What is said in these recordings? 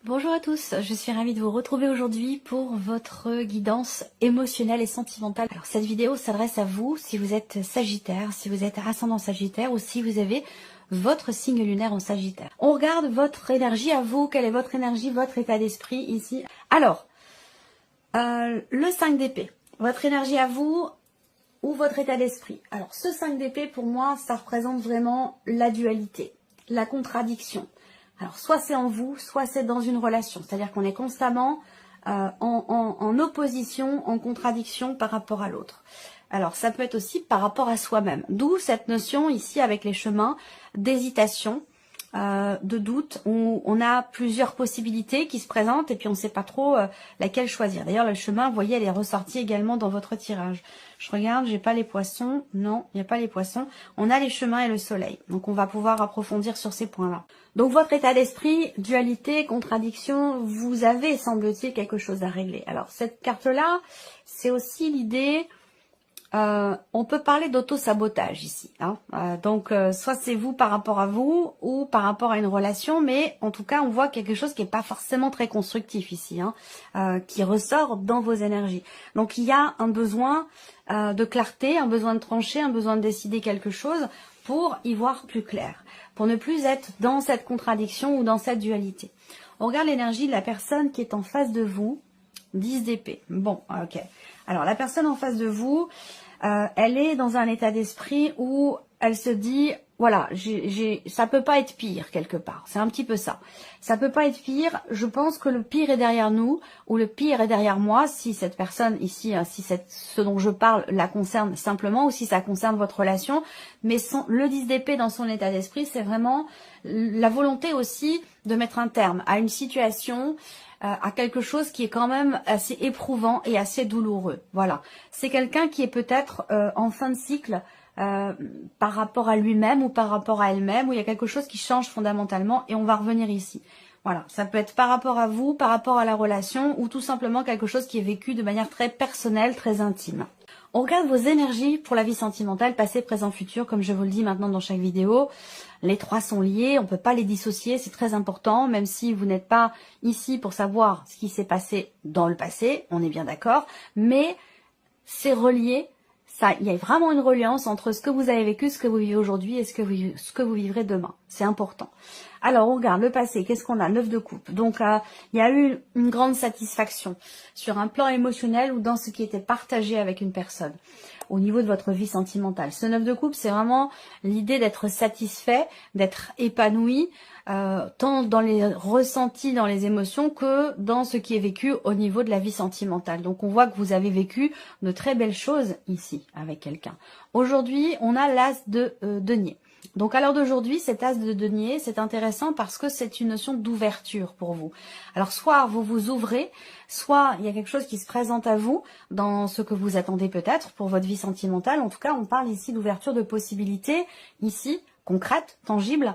Bonjour à tous, je suis ravie de vous retrouver aujourd'hui pour votre guidance émotionnelle et sentimentale. Alors cette vidéo s'adresse à vous si vous êtes Sagittaire, si vous êtes ascendant Sagittaire ou si vous avez votre signe lunaire en Sagittaire. On regarde votre énergie à vous, quelle est votre énergie, votre état d'esprit ici. Alors, le 5 d'épée, votre énergie à vous ou votre état d'esprit. Alors ce 5 d'épée pour moi ça représente vraiment la dualité, la contradiction. Alors, soit c'est en vous, soit c'est dans une relation. C'est-à-dire qu'on est constamment en opposition, en contradiction par rapport à l'autre. Alors, ça peut être aussi par rapport à soi-même. D'où cette notion ici avec les chemins d'hésitation, de doute, où on a plusieurs possibilités qui se présentent et puis on ne sait pas trop laquelle choisir. D'ailleurs, le chemin, vous voyez, elle est ressortie également dans votre tirage. Je regarde, j'ai pas les poissons. Non, il n'y a pas les poissons. On a les chemins et le soleil. Donc, on va pouvoir approfondir sur ces points-là. Donc, votre état d'esprit, dualité, contradiction, vous avez, semble-t-il, quelque chose à régler. Alors, cette carte-là, c'est aussi l'idée... on peut parler d'auto-sabotage ici. Hein. Donc, soit c'est vous par rapport à vous ou par rapport à une relation, mais en tout cas, on voit quelque chose qui n'est pas forcément très constructif ici, hein, qui ressort dans vos énergies. Donc, il y a un besoin de clarté, un besoin de trancher, un besoin de décider quelque chose pour y voir plus clair, pour ne plus être dans cette contradiction ou dans cette dualité. On regarde l'énergie de la personne qui est en face de vous, 10 d'épée. Bon, ok. Alors, la personne en face de vous, elle est dans un état d'esprit où elle se dit, voilà, ça peut pas être pire quelque part. C'est un petit peu ça. Ça peut pas être pire. Je pense que le pire est derrière nous ou le pire est derrière moi si cette personne ici, si ce dont je parle la concerne simplement ou si ça concerne votre relation. Mais le 10 d'épée dans son état d'esprit, c'est vraiment la volonté aussi de mettre un terme à une situation, à quelque chose qui est quand même assez éprouvant et assez douloureux. Voilà. C'est quelqu'un qui est peut-être en fin de cycle par rapport à lui-même ou par rapport à elle-même, où il y a quelque chose qui change fondamentalement et on va revenir ici. Voilà. Ça peut être par rapport à vous, par rapport à la relation ou tout simplement quelque chose qui est vécu de manière très personnelle, très intime. On regarde vos énergies pour la vie sentimentale, passé, présent, futur, comme je vous le dis maintenant dans chaque vidéo. Les trois sont liés, on ne peut pas les dissocier, c'est très important, même si vous n'êtes pas ici pour savoir ce qui s'est passé dans le passé, on est bien d'accord, mais c'est relié, il y a vraiment une reliance entre ce que vous avez vécu, ce que vous vivez aujourd'hui et ce que vous vivrez demain. C'est important. Alors, on regarde le passé. Qu'est-ce qu'on a? 9 de coupe. Donc, il y a eu une grande satisfaction sur un plan émotionnel ou dans ce qui était partagé avec une personne au niveau de votre vie sentimentale. Ce 9 de coupe, c'est vraiment l'idée d'être satisfait, d'être épanoui, tant dans les ressentis, dans les émotions, que dans ce qui est vécu au niveau de la vie sentimentale. Donc, on voit que vous avez vécu de très belles choses ici avec quelqu'un. Aujourd'hui, on a l'as de denier. Donc à l'heure d'aujourd'hui, cet as de denier, c'est intéressant parce que c'est une notion d'ouverture pour vous. Alors soit vous vous ouvrez, soit il y a quelque chose qui se présente à vous dans ce que vous attendez peut-être pour votre vie sentimentale. En tout cas, on parle ici d'ouverture de possibilités, ici, concrètes, tangibles,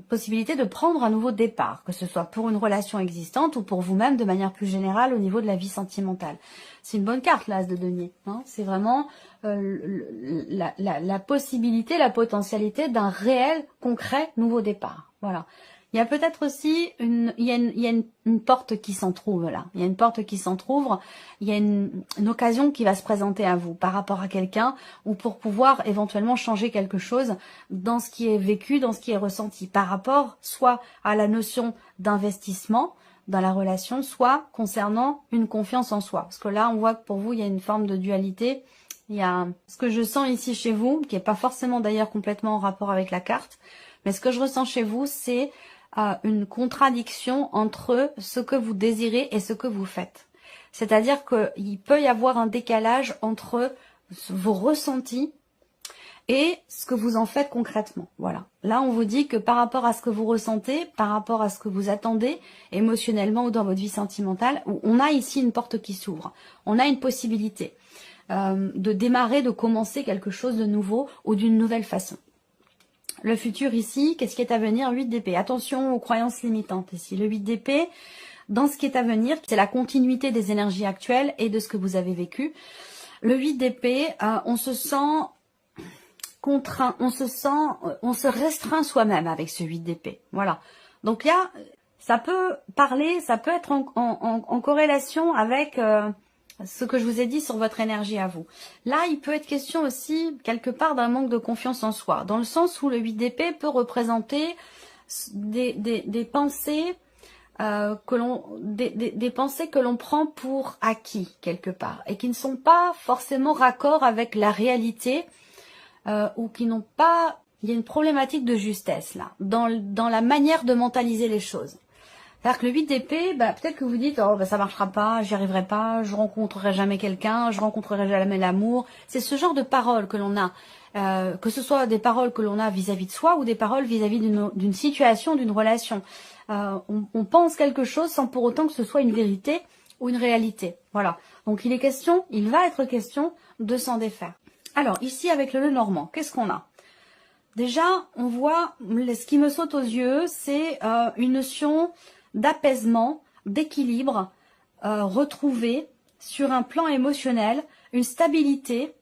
possibilité de prendre un nouveau départ, que ce soit pour une relation existante ou pour vous-même de manière plus générale au niveau de la vie sentimentale. C'est une bonne carte, l'as de denier. Hein. C'est vraiment la possibilité, la potentialité d'un réel, concret nouveau départ. Voilà. Il y a peut-être aussi une porte qui s'entrouvre là. Il y a une porte qui s'entrouvre. Il y a une occasion qui va se présenter à vous par rapport à quelqu'un ou pour pouvoir éventuellement changer quelque chose dans ce qui est vécu, dans ce qui est ressenti par rapport soit à la notion d'investissement dans la relation, soit concernant une confiance en soi. Parce que là, on voit que pour vous, il y a une forme de dualité. Il y a ce que je sens ici chez vous, qui n'est pas forcément d'ailleurs complètement en rapport avec la carte, mais ce que je ressens chez vous, c'est une contradiction entre ce que vous désirez et ce que vous faites. C'est-à-dire qu'il peut y avoir un décalage entre vos ressentis et ce que vous en faites concrètement. Voilà. Là, on vous dit que par rapport à ce que vous ressentez, par rapport à ce que vous attendez émotionnellement ou dans votre vie sentimentale, on a ici une porte qui s'ouvre. On a une possibilité de démarrer, de commencer quelque chose de nouveau ou d'une nouvelle façon. Le futur ici, qu'est-ce qui est à venir? 8 d'épée. Attention aux croyances limitantes ici. Le 8 d'épée, dans ce qui est à venir, c'est la continuité des énergies actuelles et de ce que vous avez vécu. Le 8 d'épée, on se sent contraint, on se restreint soi-même avec ce 8 d'épée. Voilà. Donc là, ça peut parler, ça peut être en corrélation avec ce que je vous ai dit sur votre énergie à vous. Là, il peut être question aussi, quelque part, d'un manque de confiance en soi, dans le sens où le 8 d'épée peut représenter des pensées des pensées que l'on prend pour acquis, quelque part, et qui ne sont pas forcément raccord avec la réalité, ou qui n'ont pas... Il y a une problématique de justesse, là, dans la manière de mentaliser les choses. C'est-à-dire que le 8 d'épée, peut-être que vous dites, oh, ça marchera pas, j'y arriverai pas, je rencontrerai jamais quelqu'un, je rencontrerai jamais l'amour. C'est ce genre de paroles que l'on a, que ce soit des paroles que l'on a vis-à-vis de soi ou des paroles vis-à-vis d'une situation, d'une relation. On pense quelque chose sans pour autant que ce soit une vérité ou une réalité. Voilà. Donc il va être question de s'en défaire. Alors ici avec le Lenormand, qu'est-ce qu'on a? Déjà, on voit, ce qui me saute aux yeux, c'est une notion d'apaisement, d'équilibre retrouvé sur un plan émotionnel, une stabilité.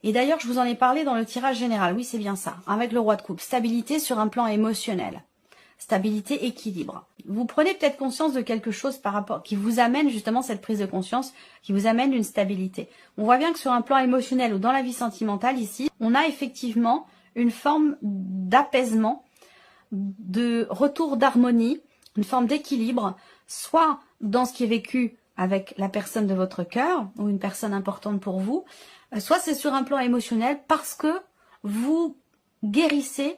Et d'ailleurs, je vous en ai parlé dans le tirage général. Oui, c'est bien ça, avec le roi de coupe. Stabilité sur un plan émotionnel. Stabilité, équilibre. Vous prenez peut-être conscience de quelque chose par rapport qui vous amène justement cette prise de conscience, qui vous amène une stabilité. On voit bien que sur un plan émotionnel ou dans la vie sentimentale, ici, on a effectivement une forme d'apaisement, de retour d'harmonie, une forme d'équilibre, soit dans ce qui est vécu avec la personne de votre cœur ou une personne importante pour vous, soit c'est sur un plan émotionnel parce que vous guérissez.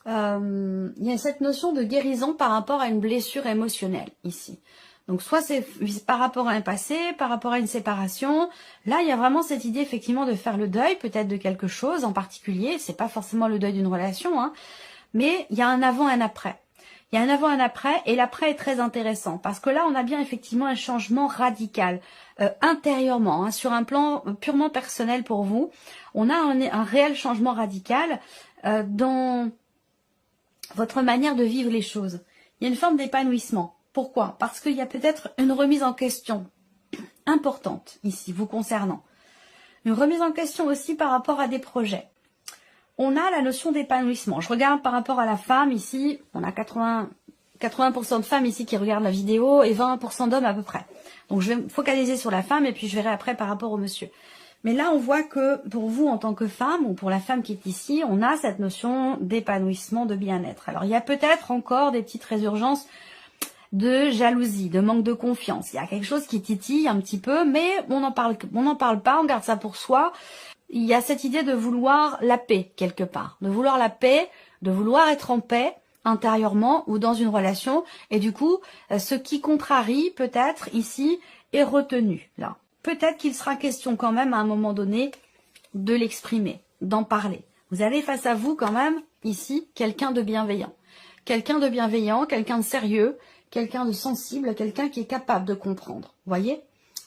Il y a cette notion de guérison par rapport à une blessure émotionnelle ici. Donc soit c'est par rapport à un passé, par rapport à une séparation. Là, il y a vraiment cette idée effectivement de faire le deuil peut-être de quelque chose en particulier. C'est pas forcément le deuil d'une relation, hein, mais il y a un avant et un après. Il y a un avant et un après, et l'après est très intéressant parce que là, on a bien effectivement un changement radical intérieurement, hein, sur un plan purement personnel pour vous. On a un réel changement radical dans votre manière de vivre les choses. Il y a une forme d'épanouissement. Pourquoi? Parce qu'il y a peut-être une remise en question importante ici, vous concernant. Une remise en question aussi par rapport à des projets. On a la notion d'épanouissement. Je regarde par rapport à la femme ici, on a 80% de femmes ici qui regardent la vidéo et 20% d'hommes à peu près. Donc je vais me focaliser sur la femme et puis je verrai après par rapport au monsieur. Mais là, on voit que pour vous, en tant que femme, ou pour la femme qui est ici, on a cette notion d'épanouissement, de bien-être. Alors, il y a peut-être encore des petites résurgences de jalousie, de manque de confiance. Il y a quelque chose qui titille un petit peu, mais on n'en parle pas, on garde ça pour soi. Il y a cette idée de vouloir la paix, quelque part. De vouloir la paix, de vouloir être en paix, intérieurement ou dans une relation. Et du coup, ce qui contrarie, peut-être, ici, est retenu, là. Peut-être qu'il sera question quand même à un moment donné de l'exprimer, d'en parler. Vous avez face à vous quand même ici quelqu'un de bienveillant. Quelqu'un de bienveillant, quelqu'un de sérieux, quelqu'un de sensible, quelqu'un qui est capable de comprendre. Vous voyez,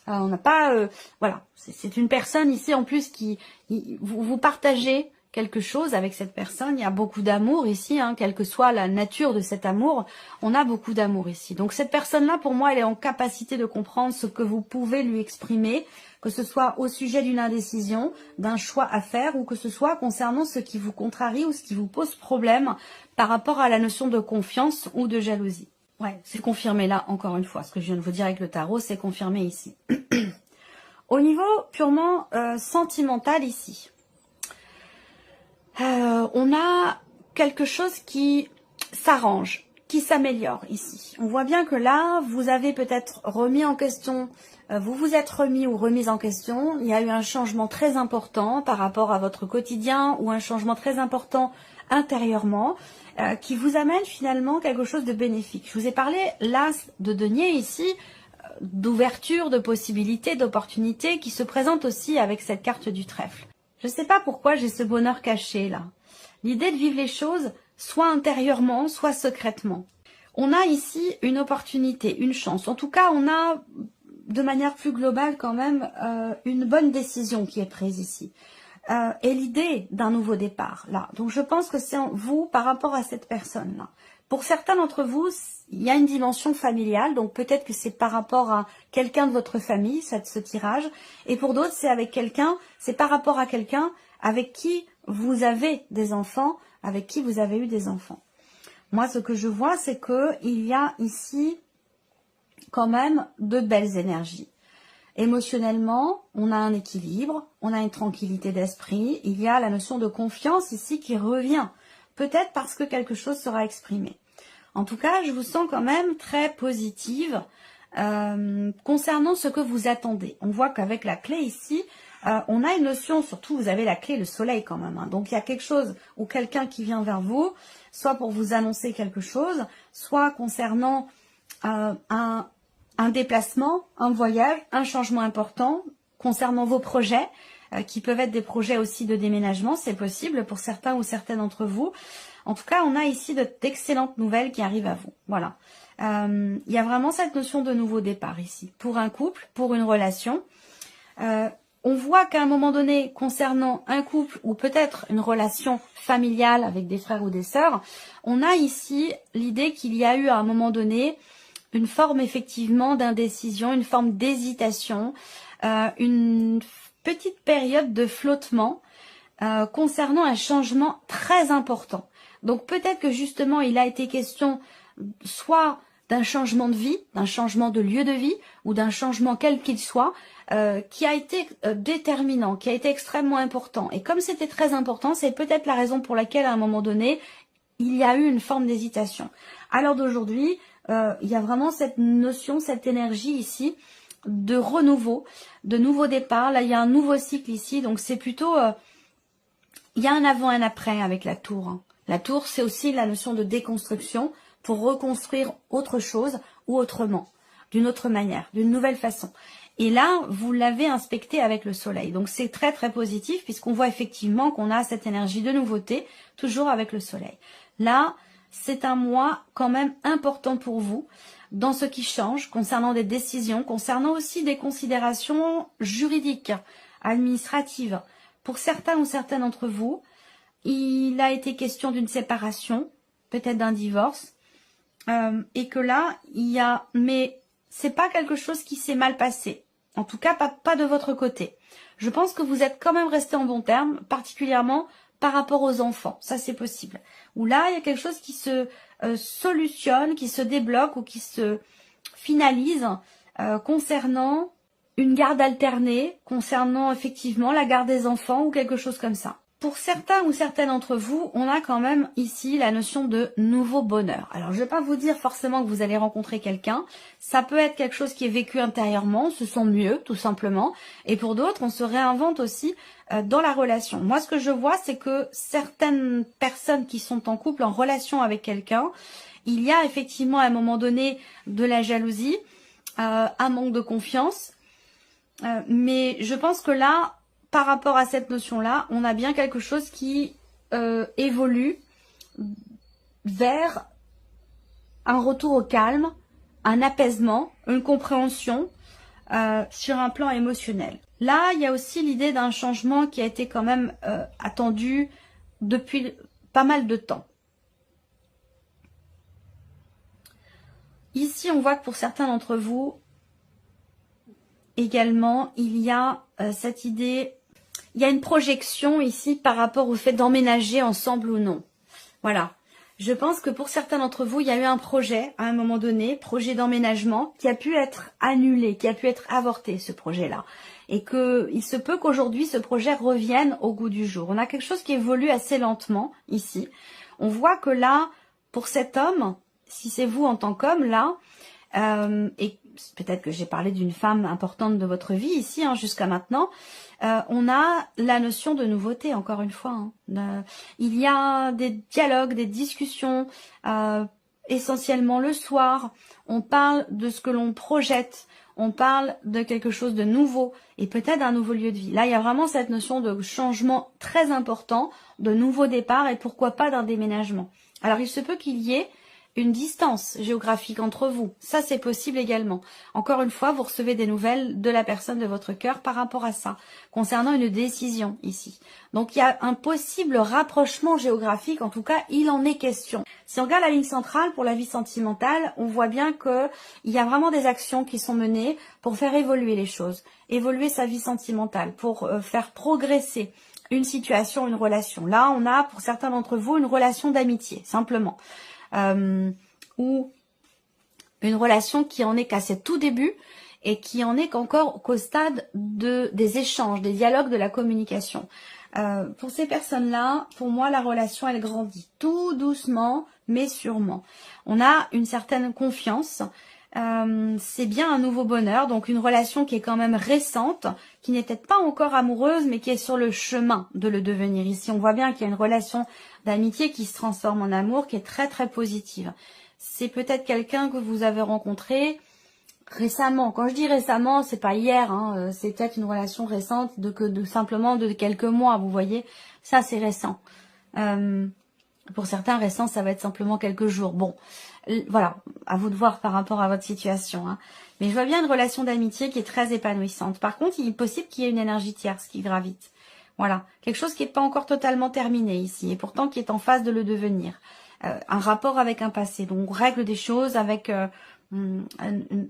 on n'a pas... voilà, c'est une personne ici en plus qui... Vous partagez quelque chose avec cette personne, il y a beaucoup d'amour ici, hein, quelle que soit la nature de cet amour, on a beaucoup d'amour ici. Donc cette personne-là, pour moi, elle est en capacité de comprendre ce que vous pouvez lui exprimer, que ce soit au sujet d'une indécision, d'un choix à faire, ou que ce soit concernant ce qui vous contrarie ou ce qui vous pose problème par rapport à la notion de confiance ou de jalousie. Ouais, c'est confirmé là, encore une fois, ce que je viens de vous dire avec le tarot, c'est confirmé ici. Au niveau purement sentimental ici, on a quelque chose qui s'arrange, qui s'améliore ici. On voit bien que là, vous avez peut-être remis en question, vous vous êtes remis ou remise en question. Il y a eu un changement très important par rapport à votre quotidien ou un changement très important intérieurement qui vous amène finalement quelque chose de bénéfique. Je vous ai parlé, l'as de denier ici, d'ouverture, de possibilités, d'opportunités qui se présentent aussi avec cette carte du trèfle. Je ne sais pas pourquoi j'ai ce bonheur caché là. L'idée de vivre les choses soit intérieurement, soit secrètement. On a ici une opportunité, une chance. En tout cas, on a de manière plus globale quand même une bonne décision qui est prise ici. Et l'idée d'un nouveau départ là. Donc je pense que c'est vous par rapport à cette personne là. Pour certains d'entre vous, il y a une dimension familiale, donc peut-être que c'est par rapport à quelqu'un de votre famille, ce tirage, et pour d'autres, c'est avec quelqu'un, c'est par rapport à quelqu'un avec qui vous avez des enfants, avec qui vous avez eu des enfants. Moi, ce que je vois, c'est que il y a ici quand même de belles énergies. Émotionnellement, on a un équilibre, on a une tranquillité d'esprit. Il y a la notion de confiance ici qui revient. Peut-être parce que quelque chose sera exprimé. En tout cas, je vous sens quand même très positive concernant ce que vous attendez. On voit qu'avec la clé ici, on a une notion, surtout vous avez la clé, le soleil quand même. Hein. Donc il y a quelque chose ou quelqu'un qui vient vers vous, soit pour vous annoncer quelque chose, soit concernant un déplacement, un voyage, un changement important, concernant vos projets, qui peuvent être des projets aussi de déménagement, c'est possible pour certains ou certaines d'entre vous. En tout cas, on a ici d'excellentes nouvelles qui arrivent à vous. Voilà. Il y a vraiment cette notion de nouveau départ ici. Pour un couple, pour une relation. On voit qu'à un moment donné, concernant un couple ou peut-être une relation familiale avec des frères ou des sœurs, on a ici l'idée qu'il y a eu à un moment donné une forme effectivement d'indécision, une forme d'hésitation, une petite période de flottement concernant un changement très important. Donc peut-être que justement il a été question soit d'un changement de vie, d'un changement de lieu de vie ou d'un changement quel qu'il soit qui a été déterminant, qui a été extrêmement important. Et comme c'était très important, c'est peut-être la raison pour laquelle à un moment donné, il y a eu une forme d'hésitation. À l'heure d'aujourd'hui, il y a vraiment cette notion, cette énergie ici de renouveau, de nouveau départ. Là, il y a un nouveau cycle ici, donc c'est plutôt... il y a un avant et un après avec la tour. Hein. La tour, c'est aussi la notion de déconstruction pour reconstruire autre chose ou autrement, d'une autre manière, d'une nouvelle façon. Et là, vous l'avez inspecté avec le soleil. Donc, c'est très, très positif puisqu'on voit effectivement qu'on a cette énergie de nouveauté, toujours avec le soleil. Là, c'est un mois quand même important pour vous dans ce qui change, concernant des décisions, concernant aussi des considérations juridiques, administratives. Pour certains ou certaines d'entre vous, il a été question d'une séparation, peut-être d'un divorce, et que là, il y a... Mais c'est pas quelque chose qui s'est mal passé. En tout cas, pas de votre côté. Je pense que vous êtes quand même resté en bon terme, particulièrement par rapport aux enfants. Ça, c'est possible. Ou là, il y a quelque chose qui se solutionne, qui se débloque ou qui se finalise concernant une garde alternée, concernant effectivement la garde des enfants ou quelque chose comme ça. Pour certains ou certaines d'entre vous, on a quand même ici la notion de nouveau bonheur. Alors, je ne vais pas vous dire forcément que vous allez rencontrer quelqu'un. Ça peut être quelque chose qui est vécu intérieurement, on se sent mieux, tout simplement. Et pour d'autres, on se réinvente aussi dans la relation. Moi, ce que je vois, c'est que certaines personnes qui sont en couple, en relation avec quelqu'un, il y a effectivement à un moment donné de la jalousie, un manque de confiance. Mais je pense que là... Par rapport à cette notion-là, on a bien quelque chose qui évolue vers un retour au calme, un apaisement, une compréhension sur un plan émotionnel. Là, il y a aussi l'idée d'un changement qui a été quand même attendu depuis pas mal de temps. Ici, on voit que pour certains d'entre vous, également, il y a cette idée... Il y a une projection ici par rapport au fait d'emménager ensemble ou non. Voilà. Je pense que pour certains d'entre vous, il y a eu un projet à un moment donné, projet d'emménagement, qui a pu être annulé, qui a pu être avorté, ce projet-là. Et qu'il se peut qu'aujourd'hui, ce projet revienne au goût du jour. On a quelque chose qui évolue assez lentement ici. On voit que là, pour cet homme, si c'est vous en tant qu'homme, là, et peut-être que j'ai parlé d'une femme importante de votre vie ici, hein, jusqu'à maintenant, on a la notion de nouveauté, encore une fois. Hein. Il y a des dialogues, des discussions, essentiellement le soir. On parle de ce que l'on projette, on parle de quelque chose de nouveau et peut-être d'un nouveau lieu de vie. Là, il y a vraiment cette notion de changement très important, de nouveau départ et pourquoi pas d'un déménagement. Alors, il se peut qu'il y ait une distance géographique entre vous. Ça, c'est possible également. Encore une fois, vous recevez des nouvelles de la personne de votre cœur par rapport à ça, concernant une décision ici. Donc, il y a un possible rapprochement géographique. En tout cas, il en est question. Si on regarde la ligne centrale pour la vie sentimentale, on voit bien que il y a vraiment des actions qui sont menées pour faire évoluer les choses, évoluer sa vie sentimentale, pour faire progresser une situation, une relation. Là, on a, pour certains d'entre vous, une relation d'amitié, simplement. ou une relation qui en est qu'à ses tout débuts et qui en est qu'encore qu'au stade des échanges, des dialogues, de la communication. Pour ces personnes-là, pour moi, la relation, elle grandit tout doucement, mais sûrement. On a une certaine confiance. C'est bien un nouveau bonheur, donc une relation qui est quand même récente, qui n'est peut-être pas encore amoureuse, mais qui est sur le chemin de le devenir. Ici, on voit bien qu'il y a une relation d'amitié qui se transforme en amour, qui est très très positive. C'est peut-être quelqu'un que vous avez rencontré récemment. Quand je dis récemment, c'est pas hier, hein, c'est peut-être une relation récente simplement de quelques mois, vous voyez. Ça, c'est récent. Pour certains, récent, ça va être simplement quelques jours. Bon, voilà, à vous de voir par rapport à votre situation. Hein. Mais je vois bien une relation d'amitié qui est très épanouissante. Par contre, il est possible qu'il y ait une énergie tierce qui gravite. Voilà, quelque chose qui n'est pas encore totalement terminé ici, et pourtant qui est en phase de le devenir. Un rapport avec un passé. Donc, on règle des choses avec un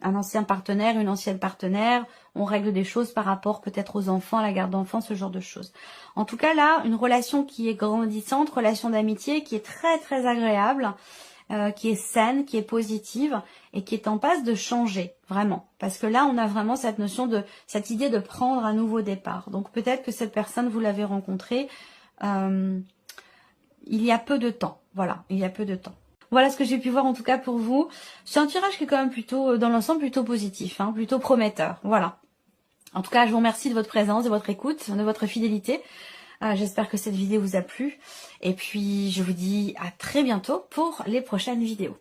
ancien partenaire, une ancienne partenaire. On règle des choses par rapport peut-être aux enfants, à la garde d'enfants, ce genre de choses. En tout cas, là, une relation qui est grandissante, relation d'amitié qui est très, très agréable, qui est saine, qui est positive et qui est en passe de changer, vraiment. Parce que là, on a vraiment cette notion cette idée de prendre un nouveau départ. Donc, peut-être que cette personne, vous l'avez rencontrée il y a peu de temps. Voilà, il y a peu de temps. Voilà ce que j'ai pu voir en tout cas pour vous. C'est un tirage qui est quand même plutôt, dans l'ensemble, plutôt positif, hein, plutôt prometteur. Voilà. En tout cas, je vous remercie de votre présence, de votre écoute, de votre fidélité. J'espère que cette vidéo vous a plu. Et puis, je vous dis à très bientôt pour les prochaines vidéos.